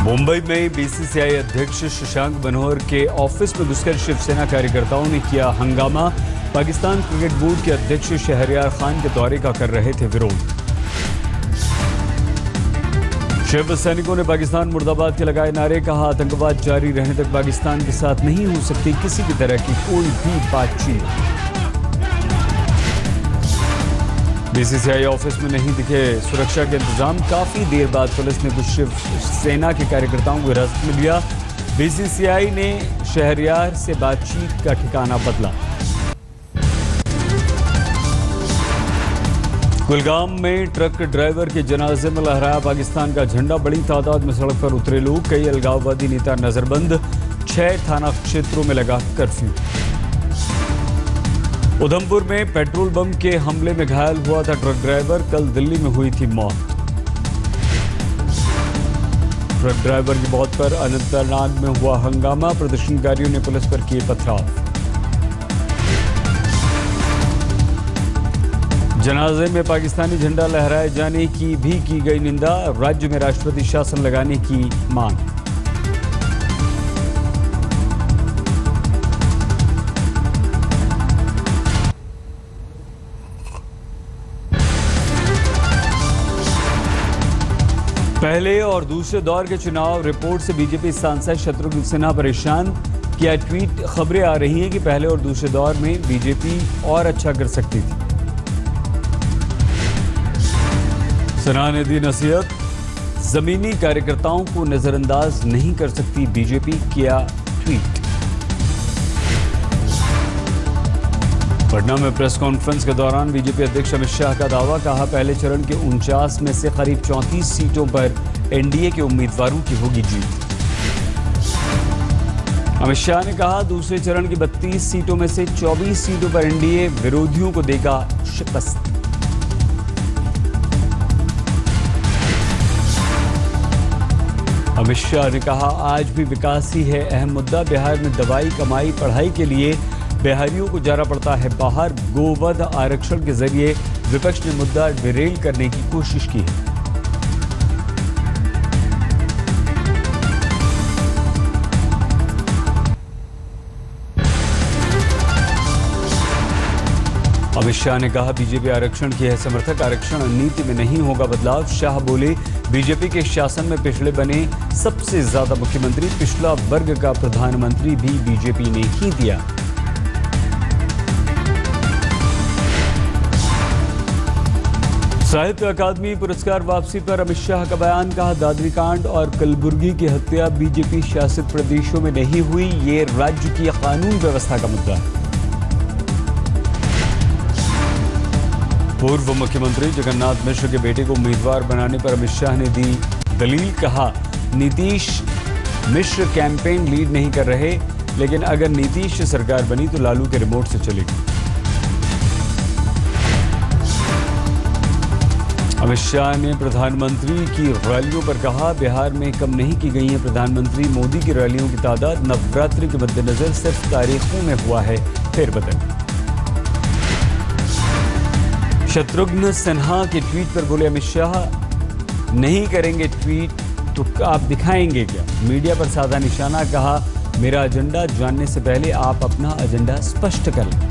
मुंबई में बीसीसीआई अध्यक्ष शशांक मनोहर के ऑफिस में घुसकर शिवसेना कार्यकर्ताओं ने किया हंगामा। पाकिस्तान क्रिकेट बोर्ड के अध्यक्ष शहरयार खान के दौरे का कर रहे थे विरोध। शिव सैनिकों ने पाकिस्तान मुर्दाबाद के लगाए नारे, कहा आतंकवाद जारी रहने तक पाकिस्तान के साथ नहीं हो सकती किसी भी तरह की कोई भी बातचीत। बीसीसीआई ऑफिस में नहीं दिखे सुरक्षा के इंतजाम। काफी देर बाद पुलिस ने कुछ शिवसेना के कार्यकर्ताओं को हिरासत में लिया। बीसीसीआई ने शहरयार से बातचीत का ठिकाना बदला। कुलगाम में ट्रक ड्राइवर के जनाजे में लहराया पाकिस्तान का झंडा। बड़ी तादाद में सड़क पर उतरे लोग। कई अलगाववादी नेता नजरबंद। 6 थाना क्षेत्रों में लगा कर्फ्यू। उधमपुर में पेट्रोल बम के हमले में घायल हुआ था ट्रक ड्राइवर। कल दिल्ली में हुई थी मौत। ट्रक ड्राइवर की मौत पर अनंतनाग में हुआ हंगामा। प्रदर्शनकारियों ने पुलिस पर किए पथराव। जनाजे में पाकिस्तानी झंडा लहराए जाने की भी की गई निंदा। राज्य में राष्ट्रपति शासन लगाने की मांग। पहले और दूसरे दौर के चुनाव रिपोर्ट से बीजेपी सांसद शत्रुघ्न सिन्हा परेशान। किया ट्वीट, खबरें आ रही हैं कि पहले और दूसरे दौर में बीजेपी और अच्छा कर सकती थी। सिन्हा ने दी नसीहत, जमीनी कार्यकर्ताओं को नजरअंदाज नहीं कर सकती बीजेपी। किया ट्वीट। पटना में प्रेस कॉन्फ्रेंस के दौरान बीजेपी अध्यक्ष अमित शाह का दावा, कहा पहले चरण के 49 में से करीब 34 सीटों पर एनडीए के उम्मीदवारों की होगी जीत। अमित शाह ने कहा दूसरे चरण की 32 सीटों में से 24 सीटों पर एनडीए विरोधियों को देगा शिकस्त। अमित शाह ने कहा आज भी विकास ही है अहम मुद्दा। बिहार में दवाई, कमाई, पढ़ाई के लिए बिहारियों को जाना पड़ता है बाहर। गोवध आरक्षण के जरिए विपक्ष ने मुद्दा डिरेल करने की कोशिश की है। अमित शाह ने कहा बीजेपी आरक्षण की है समर्थक। आरक्षण नीति में नहीं होगा बदलाव। शाह बोले बीजेपी के शासन में पिछड़े बने सबसे ज्यादा मुख्यमंत्री। पिछड़ा वर्ग का प्रधानमंत्री भी बीजेपी ने ही दिया। साहित्य अकादमी पुरस्कार वापसी पर अमित शाह का बयान, कहा दादरी कांड और कलबुर्गी की हत्या बीजेपी शासित प्रदेशों में नहीं हुई, ये राज्य की कानून व्यवस्था का मुद्दा है। पूर्व मुख्यमंत्री जगन्नाथ मिश्र के बेटे को उम्मीदवार बनाने पर अमित शाह ने दी दलील, कहा नीतीश मिश्र कैंपेन लीड नहीं कर रहे, लेकिन अगर नीतीश सरकार बनी तो लालू के रिमोट से चलेगी। अमित शाह ने प्रधानमंत्री की रैलियों पर कहा बिहार में कम नहीं की गई है प्रधानमंत्री मोदी की रैलियों की तादाद। नवरात्रि के मद्देनजर सिर्फ तारीखों में हुआ है फेरबदल। शत्रुघ्न सिन्हा के ट्वीट पर बोले अमित शाह, नहीं करेंगे ट्वीट तो आप दिखाएंगे क्या? मीडिया पर साधा निशाना, कहा मेरा एजेंडा जानने से पहले आप अपना एजेंडा स्पष्ट कर लें।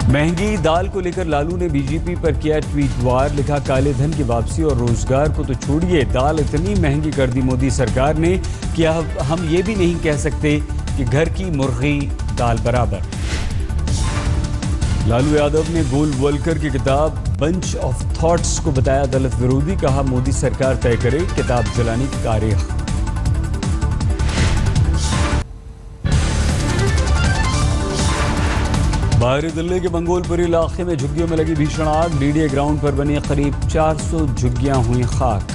महंगी दाल को लेकर लालू ने बीजेपी पर किया ट्वीट वार, लिखा काले धन की वापसी और रोजगार को तो छोड़िए, दाल इतनी महंगी कर दी मोदी सरकार ने कि अब हम ये भी नहीं कह सकते कि घर की मुर्गी दाल बराबर। लालू यादव ने गोलवलकर की किताब बंच ऑफ थॉट्स को बताया दलित विरोधी, कहा मोदी सरकार तय करे किताब जलाने की तारीख। बाहरी दिल्ली के मंगोलपुरी इलाके में झुग्गियों में लगी भीषण आग। डीडीए ग्राउंड पर बनी करीब 400 झुग्गियां हुई खाक।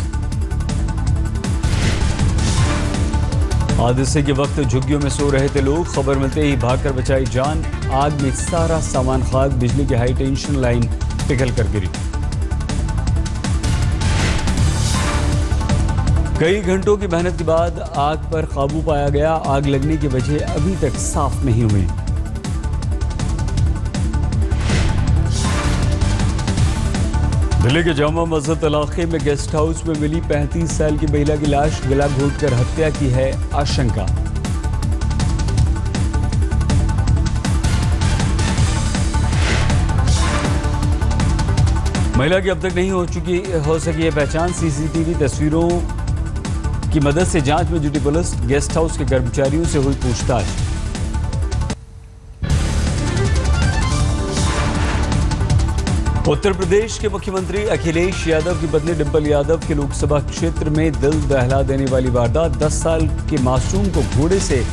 हादसे के वक्त झुग्गियों में सो रहे थे लोग। खबर मिलते ही भागकर बचाई जान। आग में सारा सामान खाक। बिजली की हाई टेंशन लाइन पिघल कर गिरी। कई घंटों की मेहनत के बाद आग पर काबू पाया गया। आग लगने की वजह अभी तक साफ नहीं हुई। दिल्ली के जामा मस्जिद इलाके में गेस्ट हाउस में मिली 35 साल की महिला की लाश, गला घोंटकर हत्या की है आशंका। महिला की अब तक नहीं हो सकी है पहचान। सीसीटीवी तस्वीरों की मदद से जांच में जुटी पुलिस, गेस्ट हाउस के कर्मचारियों से हुई पूछताछ। उत्तर प्रदेश के मुख्यमंत्री अखिलेश यादव की पत्नी डिंपल यादव के लोकसभा क्षेत्र में दिल दहला देने वाली वारदात। 10 साल के मासूम को घोड़े से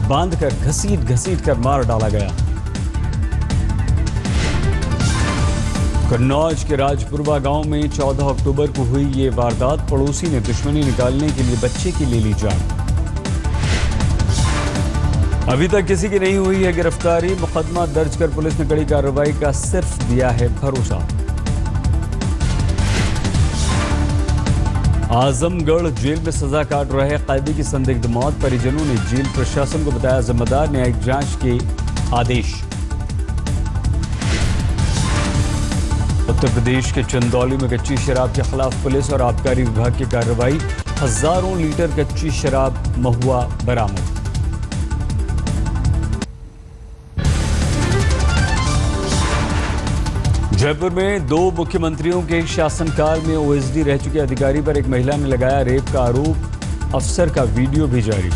बांधकर घसीट कर मार डाला गया। कन्नौज के राजपुरवा गांव में 14 अक्टूबर को हुई ये वारदात। पड़ोसी ने दुश्मनी निकालने के लिए बच्चे की ले ली जान। अभी तक किसी की नहीं हुई है गिरफ्तारी। मुकदमा दर्ज कर पुलिस ने कड़ी कार्रवाई का सिर्फ दिया है भरोसा। आजमगढ़ जेल में सजा काट रहे कैदी की संदिग्ध मौत। परिजनों ने जेल प्रशासन को बताया जिम्मेदार। न्यायिक जांच के आदेश। उत्तर प्रदेश के चंदौली में कच्ची शराब के खिलाफ पुलिस और आबकारी विभाग की कार्रवाई। हजारों लीटर कच्ची शराब महुआ बरामद। जयपुर में 2 मुख्यमंत्रियों के शासनकाल में ओएसडी रह चुके अधिकारी पर एक महिला ने लगाया रेप का आरोप। अफसर का वीडियो भी जारी।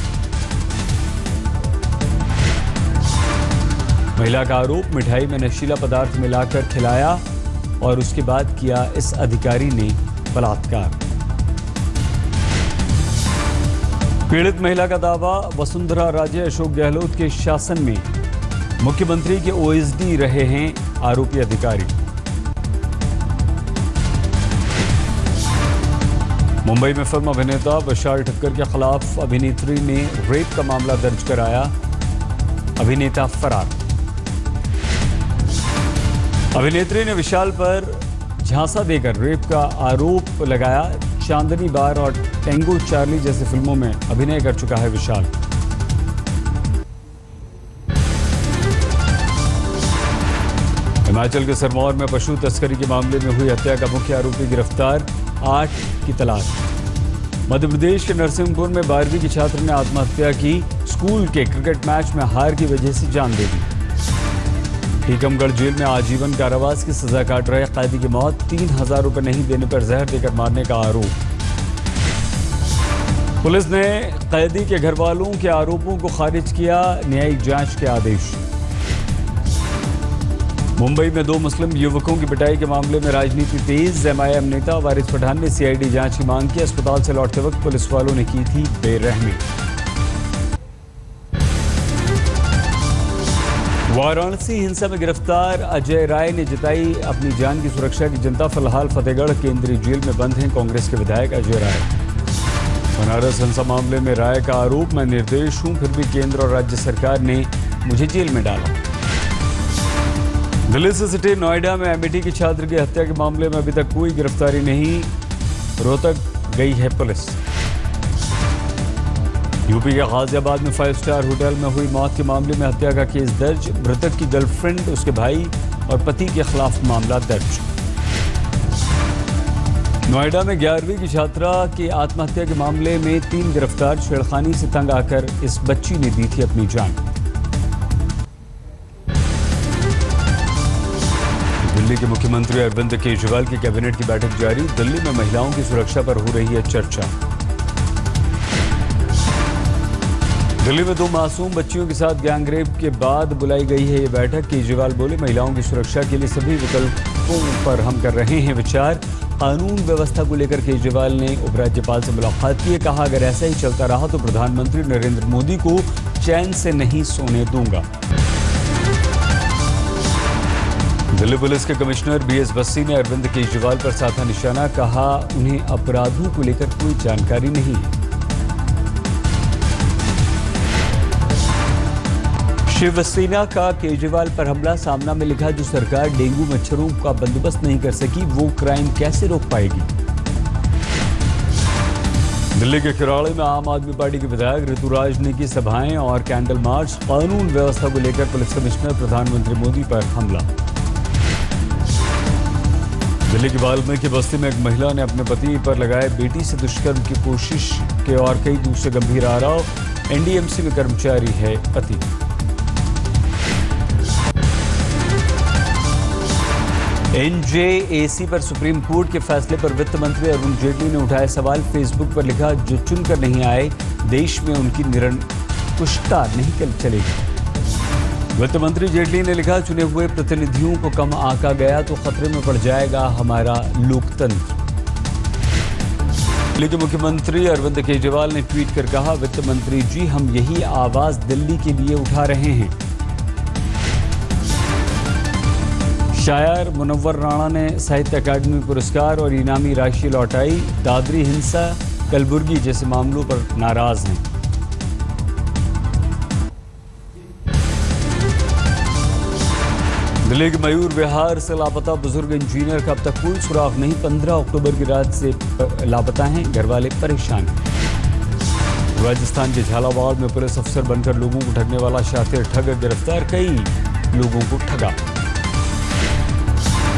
महिला का आरोप मिठाई में नशीला पदार्थ मिलाकर खिलाया और उसके बाद किया इस अधिकारी ने बलात्कार। पीड़ित महिला का दावा, वसुंधरा राजे अशोक गहलोत के शासन में मुख्यमंत्री के ओएसडी रहे हैं आरोपी अधिकारी। मुंबई में फिल्म अभिनेता विशाल ठक्कर के खिलाफ अभिनेत्री ने रेप का मामला दर्ज कराया। अभिनेता फरार। अभिनेत्री ने विशाल पर झांसा देकर रेप का आरोप लगाया। चांदनी बार और टेंगो चार्ली जैसी फिल्मों में अभिनय कर चुका है विशाल। हिमाचल के सिरमौर में पशु तस्करी के मामले में हुई हत्या का मुख्य आरोपी गिरफ्तार। 8 की तलाश। मध्य प्रदेश के नरसिंहपुर में 12वीं की छात्र ने आत्महत्या की। स्कूल के क्रिकेट मैच में हार की वजह से जान दे दी। टीकमगढ़ जेल में आजीवन कारावास की सजा काट रहे कैदी की मौत। 3000 रुपए नहीं देने पर जहर देकर मारने का आरोप। पुलिस ने कैदी के घर वालों के आरोपों को खारिज किया। न्यायिक जांच के आदेश। मुंबई में 2 मुस्लिम युवकों की पिटाई के मामले में राजनीति तेज। एमआईएम नेता वारिस पठान ने सीआईडी जांच की मांग की। अस्पताल से लौटते वक्त पुलिस वालों ने की थी बेरहमी। वाराणसी हिंसा में गिरफ्तार अजय राय ने जताई अपनी जान की सुरक्षा की चिंता। फिलहाल फतेहगढ़ केंद्रीय जेल में बंद हैं कांग्रेस के विधायक अजय राय। बनारस हिंसा मामले में राय का आरोप, मैं निर्दोष हूं फिर भी केंद्र और राज्य सरकार ने मुझे जेल में डाला। दिल्ली से सिटी नोएडा में एमआईटी की छात्र की हत्या के मामले में अभी तक कोई गिरफ्तारी नहीं। रोहतक गई है पुलिस। यूपी के गाजियाबाद में 5 स्टार होटल में हुई मौत के मामले में हत्या का केस दर्ज। मृतक की गर्लफ्रेंड, उसके भाई और पति के खिलाफ मामला दर्ज। नोएडा में 11वीं की छात्रा की आत्महत्या के मामले में 3 गिरफ्तार। छेड़खानी से तंग आकर इस बच्ची ने दी थी अपनी जान। दिल्ली के मुख्यमंत्री अरविंद केजरीवाल की कैबिनेट की बैठक जारी। दिल्ली में महिलाओं की सुरक्षा पर हो रही है चर्चा। दिल्ली में 2 मासूम बच्चियों के साथ गैंगरेप के बाद बुलाई गई है ये बैठक। केजरीवाल बोले, महिलाओं की सुरक्षा के लिए सभी विकल्पों पर हम कर रहे हैं विचार। कानून व्यवस्था को लेकर केजरीवाल ने उपराज्यपाल से मुलाकात की। कहा, अगर ऐसा ही चलता रहा तो प्रधानमंत्री नरेंद्र मोदी को चैन से नहीं सोने दूंगा। दिल्ली पुलिस के कमिश्नर बीएस बस्सी ने अरविंद केजरीवाल पर साधा निशाना। कहा, उन्हें अपराधों को लेकर कोई जानकारी नहीं है। शिवसेना का केजरीवाल पर हमला। सामना में लिखा, जो सरकार डेंगू मच्छरों का बंदोबस्त नहीं कर सकी वो क्राइम कैसे रोक पाएगी। दिल्ली के किराड़े में आम आदमी पार्टी के विधायक ऋतुराज ने की सभाएं और कैंडल मार्च। कानून व्यवस्था को लेकर पुलिस कमिश्नर प्रधानमंत्री मोदी पर हमला। जिले की वाल्मीकि बस्ती में एक महिला ने अपने पति पर लगाए बेटी से दुष्कर्म की कोशिश के और कई दूसरे गंभीर आरोप। एनडीएमसी में कर्मचारी है पति। एनजेएसी पर सुप्रीम कोर्ट के फैसले पर वित्त मंत्री अरुण जेटली ने उठाए सवाल। फेसबुक पर लिखा, जो चुनकर नहीं आए देश में उनकी निरंकुशता नहीं चलेगी। वित्त मंत्री जेटली ने लिखा, चुने हुए प्रतिनिधियों को कम आंका गया तो खतरे में पड़ जाएगा हमारा लोकतंत्र। दिल्ली के मुख्यमंत्री अरविंद केजरीवाल ने ट्वीट कर कहा, वित्त मंत्री जी हम यही आवाज दिल्ली के लिए उठा रहे हैं। शायर मुनव्वर राणा ने साहित्य अकादमी पुरस्कार और इनामी राशि लौटाई। दादरी हिंसा, कलबुर्गी जैसे मामलों पर नाराज हैं। दिल्ली के मयूर विहार से लापता बुजुर्ग इंजीनियर का अब तक कोई सुराग नहीं। 15 अक्टूबर की रात से लापता हैं, घर वाले परेशान। राजस्थान के झालावाड़ में पुलिस अफसर बनकर लोगों को ठगने वाला शातिर ठग गिरफ्तार, कई लोगों को ठगा।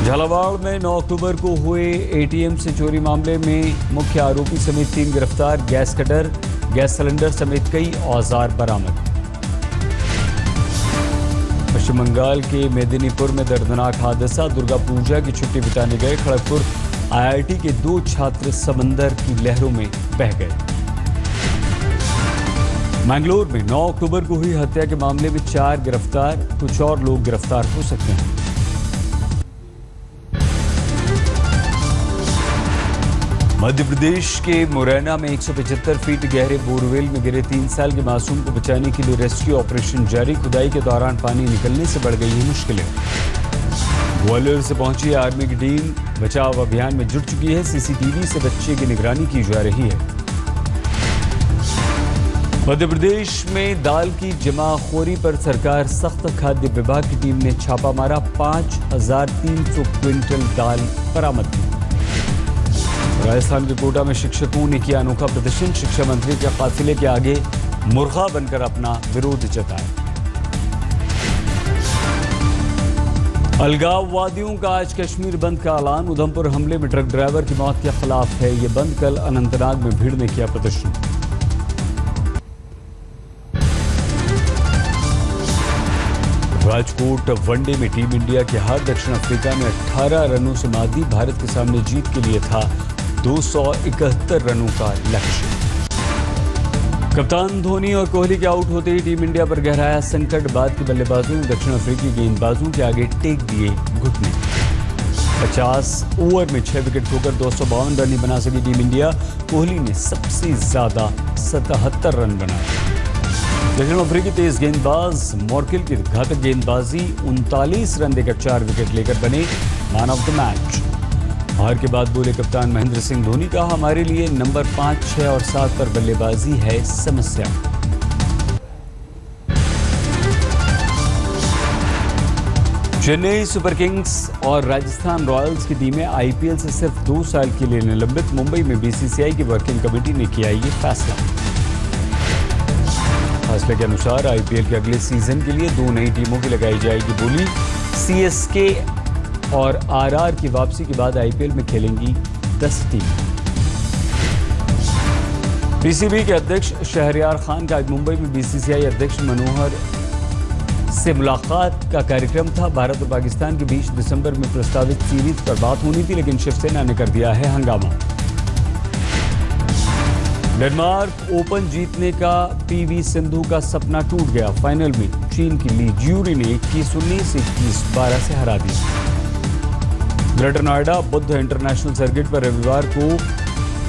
झालावाड़ में 9 अक्टूबर को हुए एटीएम से चोरी मामले में मुख्य आरोपी समेत 3 गिरफ्तार। गैस कटर, गैस सिलेंडर समेत कई औजार बरामद। पश्चिम बंगाल के मेदिनीपुर में दर्दनाक हादसा, दुर्गा पूजा की छुट्टी बिताने गए खड़गपुर आईआईटी के 2 छात्र समंदर की लहरों में बह गए। मैंगलोर में 9 अक्टूबर को हुई हत्या के मामले में 4 गिरफ्तार, कुछ और लोग गिरफ्तार हो सकते हैं। मध्य प्रदेश के मुरैना में 175 फीट गहरे बोरवेल में गिरे 3 साल के मासूम को बचाने के लिए रेस्क्यू ऑपरेशन जारी। खुदाई के दौरान पानी निकलने से बढ़ गई हैं मुश्किलें। ग्वालियर से पहुंची आर्मी की टीम बचाव अभियान में जुट चुकी है। सीसीटीवी से बच्चे की निगरानी की जा रही है। मध्य प्रदेश में दाल की जमाखोरी पर सरकार सख्त, खाद्य विभाग की टीम ने छापा मारा। 5300 क्विंटल दाल बरामद की। राजस्थान के कोटा में शिक्षकों ने किया अनोखा प्रदर्शन। शिक्षा मंत्री के काफिले के आगे मुर्गा बनकर अपना विरोध जताया। अलगाववादियों का आज कश्मीर बंद का ऐलान। उधमपुर हमले में ट्रक ड्राइवर की मौत के खिलाफ है ये बंद। कल अनंतनाग में भीड़ ने किया प्रदर्शन। राजकोट वनडे में टीम इंडिया की हार। दक्षिण अफ्रीका ने 18 रनों से मात दी। भारत के सामने जीत के लिए था 271 रनों का लक्ष्य। कप्तान धोनी और कोहली के आउट होते ही टीम इंडिया पर गहराया संकट। बाद की बल्लेबाजों ने दक्षिण अफ्रीकी गेंदबाजों के आगे टेक दिए घुटने। 50 ओवर में 6 विकेट खोकर 252 रन ही बना सकी टीम इंडिया। कोहली ने सबसे ज्यादा 77 रन बनाए। दक्षिण अफ्रीकी तेज गेंदबाज मॉर्किल की घातक गेंदबाजी 39 रन देकर 4 विकेट लेकर बने मैन ऑफ द मैच। हार के बाद बोले कप्तान महेंद्र सिंह धोनी, कहा हमारे लिए नंबर 5, 6 और 7 पर बल्लेबाजी है समस्या। चेन्नई सुपर किंग्स और राजस्थान रॉयल्स की टीमें आईपीएल से सिर्फ 2 साल के लिए निलंबित। मुंबई में बीसीसीआई की वर्किंग कमेटी ने किया ये फैसला। फैसले के अनुसार आईपीएल के अगले सीजन के लिए 2 नई टीमों की लगाई जाएगी बोली। सीएसके और आरआर की वापसी के बाद आईपीएल में खेलेंगी 10 टीम। पीसीबी के अध्यक्ष शहरयार खान का आज मुंबई में बीसीसीआई अध्यक्ष मनोहर से मुलाकात का कार्यक्रम था। भारत और पाकिस्तान के बीच दिसंबर में प्रस्तावित सीरीज पर बात होनी थी, लेकिन शिवसेना ने कर दिया है हंगामा। डेनमार्क ओपन जीतने का पीवी सिंधु का सपना टूट गया। फाइनल में चीन की ली ज्यूरी ने 21-19, 21-12 से हरा दिया। Greater Noida Buddha international circuit पर रविवार को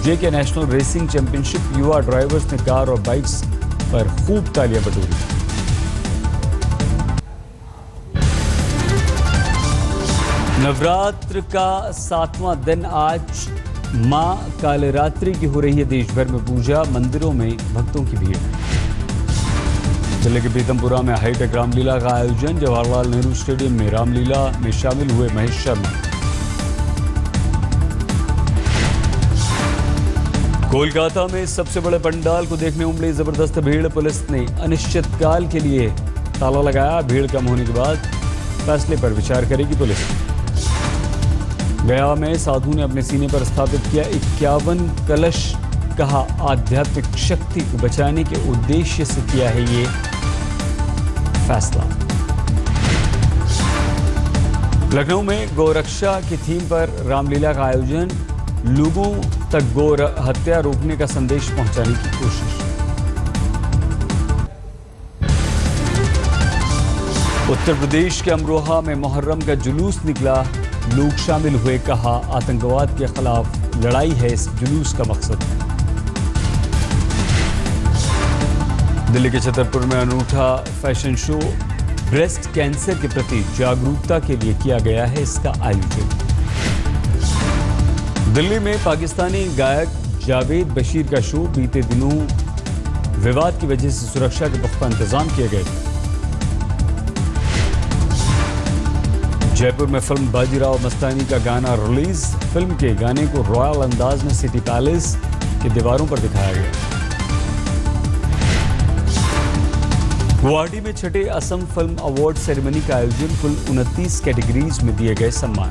जेके नेशनल रेसिंग चैंपियनशिप युवा ड्राइवर्स ने कार और बाइक्स पर खूब तालियां बटोरी। नवरात्र का 7वां दिन आज मां कालरात्रि की हो रही है देश भर में पूजा। मंदिरों में भक्तों की भीड़। जिले के पीतमपुरा में हाईटेक रामलीला का आयोजन। जवाहरलाल नेहरू स्टेडियम में रामलीला में शामिल हुए महेश शर्मा। कोलकाता में सबसे बड़े पंडाल को देखने उमड़ी जबरदस्त भीड़। पुलिस ने अनिश्चितकाल के लिए ताला लगाया। भीड़ कम होने के बाद फैसले पर विचार करेगी पुलिस। गया में साधु ने अपने सीने पर स्थापित किया 51 कलश, कहा आध्यात्मिक शक्ति को बचाने के उद्देश्य से किया है ये फैसला। लखनऊ में गोरक्षा की थीम पर रामलीला का आयोजन, लोगों तक गौ हत्या रोकने का संदेश पहुंचाने की कोशिश। उत्तर प्रदेश के अमरोहा में मुहर्रम का जुलूस निकला, लोग शामिल हुए, कहा आतंकवाद के खिलाफ लड़ाई है इस जुलूस का मकसद। दिल्ली के छतरपुर में अनूठा फैशन शो, ब्रेस्ट कैंसर के प्रति जागरूकता के लिए किया गया है इसका आयोजन। दिल्ली में पाकिस्तानी गायक जावेद बशीर का शो, बीते दिनों विवाद की वजह से सुरक्षा के पुख्ता इंतजाम किए गए। जयपुर में फिल्म बाजीराव मस्तानी का गाना रिलीज, फिल्म के गाने को रॉयल अंदाज में सिटी पैलेस की दीवारों पर दिखाया गया। गुवाहाटी में छठे असम फिल्म अवार्ड सेरेमनी का आयोजन, कुल 29 कैटेगरीज में दिए गए सम्मान।